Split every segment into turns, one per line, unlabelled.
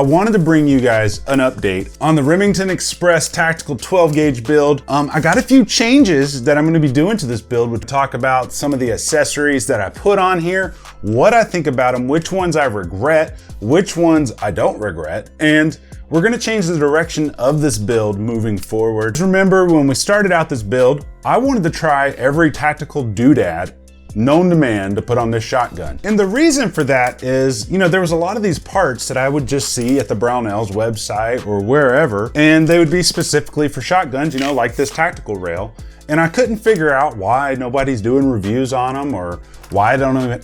I wanted to bring you guys an update on the Remington Express Tactical 12 gauge build. I got a few changes that I'm gonna be doing to this build. We'll talk about some of the accessories that I put on here, what I think about them, which ones I regret, which ones I don't regret, and we're gonna change the direction of this build moving forward. Remember when we started out this build, I wanted to try every tactical doodad known to man to put on this shotgun. And the reason for that is, there was a lot of these parts that I would just see at the Brownells website or wherever, and they would be specifically for shotguns, like this tactical rail. And I couldn't figure out why nobody's doing reviews on them, or why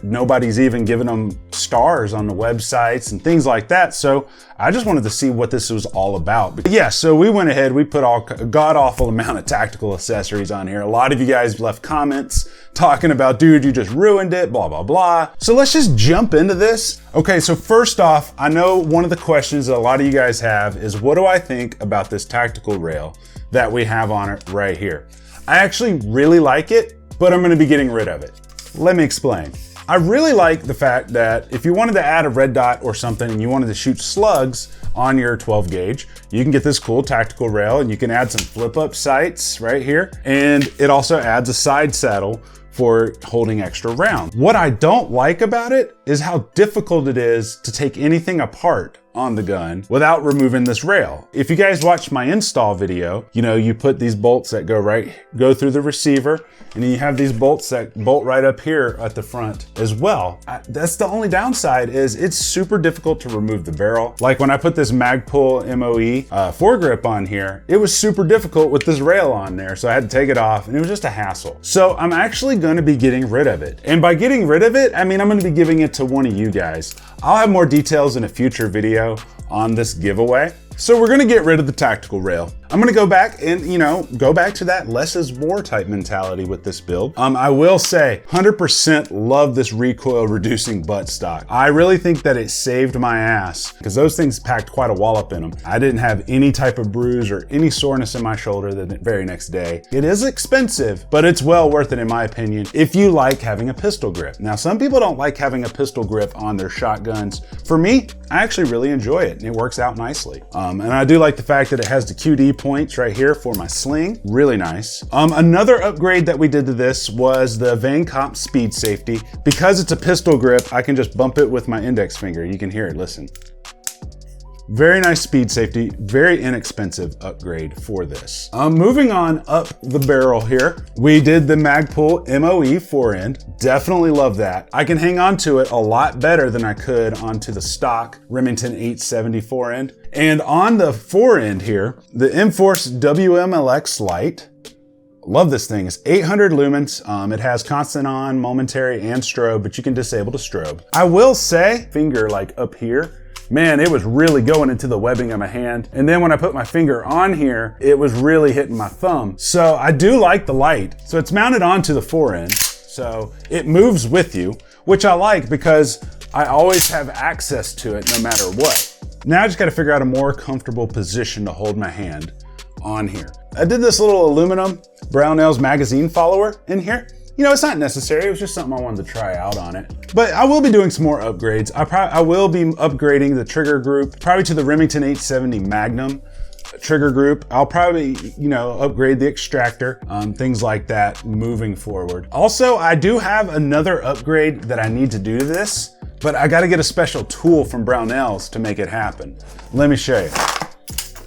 nobody's even giving them stars on the websites and things like that. So I just wanted to see what this was all about. But yeah, so we went ahead, we put a god-awful amount of tactical accessories on here. A lot of you guys left comments talking about, dude, you just ruined it, blah, blah, blah. So let's just jump into this. Okay, so first off, I know one of the questions that a lot of you guys have is, what do I think about this tactical rail that we have on it right here? I actually really like it, but I'm gonna be getting rid of it. Let me explain. I really like the fact that if you wanted to add a red dot or something and you wanted to shoot slugs on your 12 gauge, you can get this cool tactical rail and you can add some flip up sights right here. And it also adds a side saddle for holding extra rounds. What I don't like about it is how difficult it is to take anything apart on the gun without removing this rail. If you guys watched my install video, you put these bolts that go through the receiver, and then you have these bolts that bolt right up here at the front as well. That's the only downside, is it's super difficult to remove the barrel. Like when I put this Magpul MOE foregrip on here, it was super difficult with this rail on there, so I had to take it off, and it was just a hassle. So I'm actually gonna be getting rid of it. And by getting rid of it, I mean I'm gonna be giving it to one of you guys. I'll have more details in a future video on this giveaway. So we're gonna get rid of the tactical rail. I'm gonna go back and, go back to that less is more type mentality with this build. I will say 100% love this recoil reducing buttstock. I really think that it saved my ass, because those things packed quite a wallop in them. I didn't have any type of bruise or any soreness in my shoulder the very next day. It is expensive, but it's well worth it in my opinion, if you like having a pistol grip. Now, some people don't like having a pistol grip on their shotguns. For me, I actually really enjoy it, and it works out nicely. And I do like the fact that it has the QD points right here for my sling. Really nice. Another upgrade that we did to this was the Van Comp speed safety. Because it's a pistol grip, I can just bump it with my index finger. You can hear it, listen. Very nice speed safety, very inexpensive upgrade for this. Moving on up the barrel here, we did the Magpul MOE forend. Definitely love that. I can hang on to it a lot better than I could onto the stock Remington 870 forend. And on the forend here, the M-Force WMLX Lite. Love this thing. It's 800 lumens. It has constant on, momentary, and strobe, but you can disable the strobe. I will say, finger like up here, man, it was really going into the webbing of my hand. And then when I put my finger on here, it was really hitting my thumb. So I do like the light. So it's mounted onto the forend, so it moves with you, which I like because I always have access to it no matter what. Now I just gotta figure out a more comfortable position to hold my hand on here. I did this little aluminum Brownells magazine follower in here. It's not necessary, it was just something I wanted to try out on it. But I will be doing some more upgrades. I will be upgrading the trigger group, probably to the Remington 870 Magnum trigger group. I'll probably, upgrade the extractor, things like that moving forward. Also, I do have another upgrade that I need to do to this, but I gotta get a special tool from Brownells to make it happen. Let me show you.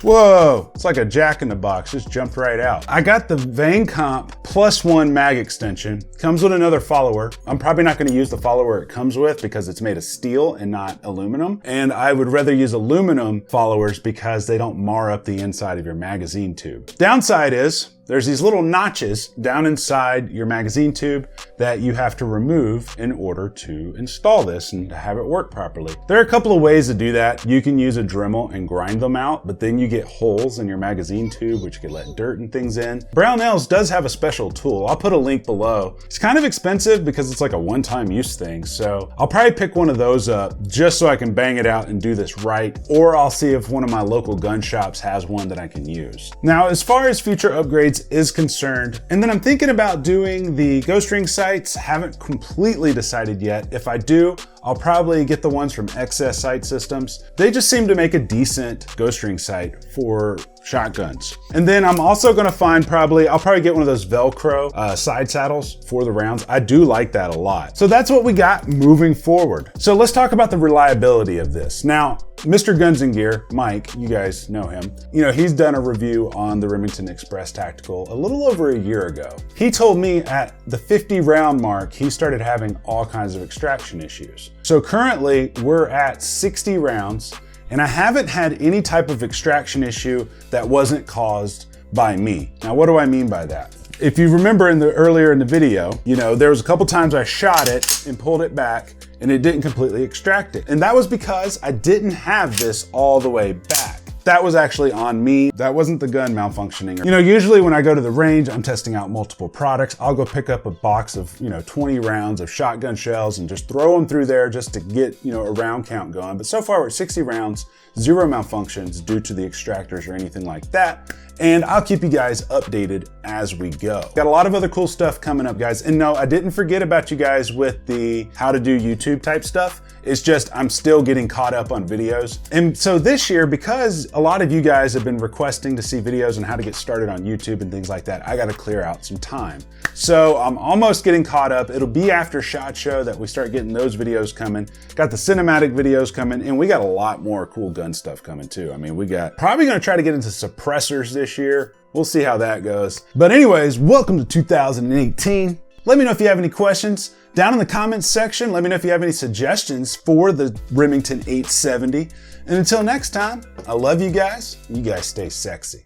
Whoa, it's like a jack in the box, just jumped right out. I got the Van Comp +1 mag extension. Comes with another follower. I'm probably not gonna use the follower it comes with because it's made of steel and not aluminum. And I would rather use aluminum followers because they don't mar up the inside of your magazine tube. Downside is, there's these little notches down inside your magazine tube that you have to remove in order to install this and to have it work properly. There are a couple of ways to do that. You can use a Dremel and grind them out, but then you get holes in your magazine tube, which could let dirt and things in. Brownells does have a special tool. I'll put a link below. It's kind of expensive because it's like a one-time use thing. So I'll probably pick one of those up just so I can bang it out and do this right. Or I'll see if one of my local gun shops has one that I can use. Now, as far as future upgrades is concerned, and then I'm thinking about doing the ghost ring sights. Haven't completely decided yet. If I do, I'll probably get the ones from XS Sight Systems. They just seem to make a decent ghost ring sight for shotguns. And then I'm also gonna find I'll probably get one of those Velcro side saddles for the rounds. I do like that a lot. So that's what we got moving forward. So let's talk about the reliability of this. Now, Mr. Guns and Gear, Mike, you guys know him. You know, he's done a review on the Remington Express Tactical a little over a year ago. He told me at the 50 round mark, he started having all kinds of extraction issues. So currently we're at 60 rounds and I haven't had any type of extraction issue that wasn't caused by me. Now, what do I mean by that? If you remember earlier in the video, you know, there was a couple times I shot it and pulled it back and it didn't completely extract it. And that was because I didn't have this all the way back. That was actually on me. That wasn't the gun malfunctioning. You know, usually when I go to the range, I'm testing out multiple products. I'll go pick up a box of, 20 rounds of shotgun shells and just throw them through there just to get, a round count going. But so far we're at 60 rounds, 0 malfunctions due to the extractors or anything like that. And I'll keep you guys updated as we go. Got a lot of other cool stuff coming up, guys. And no, I didn't forget about you guys with the how to do YouTube type stuff. It's just I'm still getting caught up on videos. And so this year, because a lot of you guys have been requesting to see videos on how to get started on YouTube and things like that, I gotta clear out some time. So I'm almost getting caught up. It'll be after SHOT Show that we start getting those videos coming. Got the cinematic videos coming, and we got a lot more cool gun stuff coming too. I mean, we got probably gonna try to get into suppressors this year. We'll see how that goes. But anyways, welcome to 2018. Let me know if you have any questions down in the comments section. Let me know if you have any suggestions for the Remington 870. And until next time, I love you guys. You guys stay sexy.